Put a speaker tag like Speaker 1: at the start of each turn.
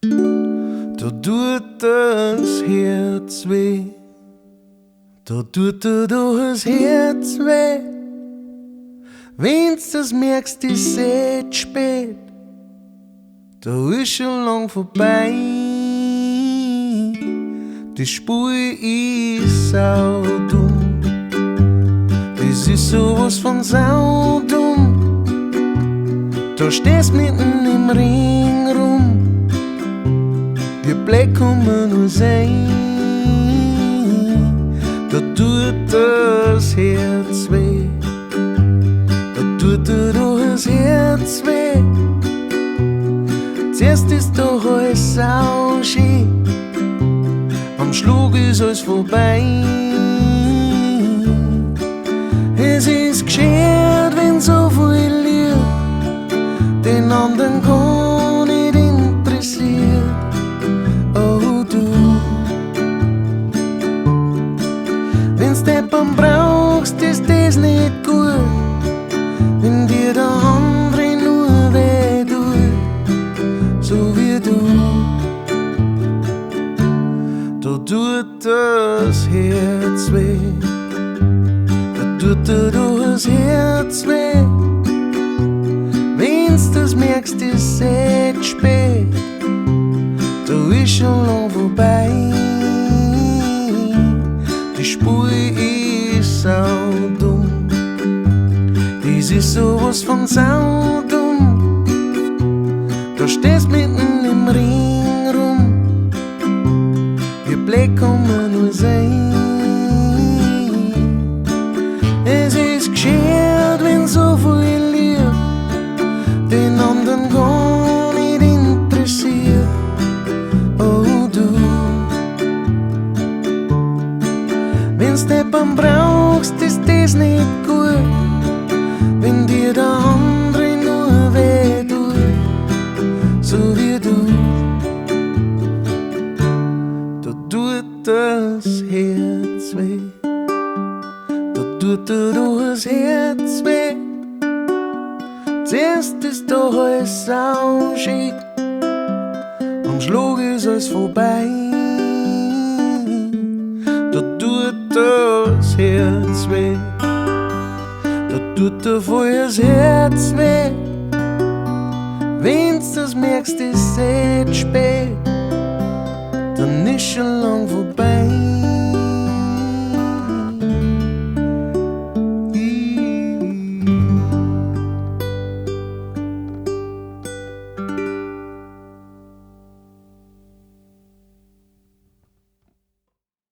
Speaker 1: da tut das Herz weh, da tut dir das Herz weh. Wenn's das merkst, ist jetzt spät, da ist schon lang vorbei. Die Spur ist saudumm, das ist sowas von saudumm. Da stehst mitten im Ring rum, wie blöd kann man nur sein. Da tut das Herz weh, da tut dir das Herz weh. Zuerst ist doch alles sauschön, am Schluck ist alles vorbei. Es ist geschert, wenn so viel Liebe den anderen gar nicht interessiert. Oh du, wenn's Deppern brauchst, ist das nicht gut, wenn dir der andere nur weh tut, so wie du. Da tut das Herz weh, da tut dir das Herz weh. Wenn's das merkst, ist jetzt spät, da ist schon lang vorbei. Die Spur ist saudumm, das ist sowas von saudumm. Da stehst mitten im Ring rum, wie blöd kann man nur sein. Es ist geschert, wenn so viel Liebe den anderen gar nicht interessiert. Oh du, wenn's Deppern brauchst, ist das nicht gut, wenn dir der andere nur weh tut, so wie du. Da tut das Herz weh, da tut dir das Herz weh. Zuerst ist doch alles sauschön, am Schluck ist alles vorbei. Da tut das Herz weh, da tut dir voll das Herz weh. Wenn's das merkst, ist jetzt spät, dann ist schon lang vorbei.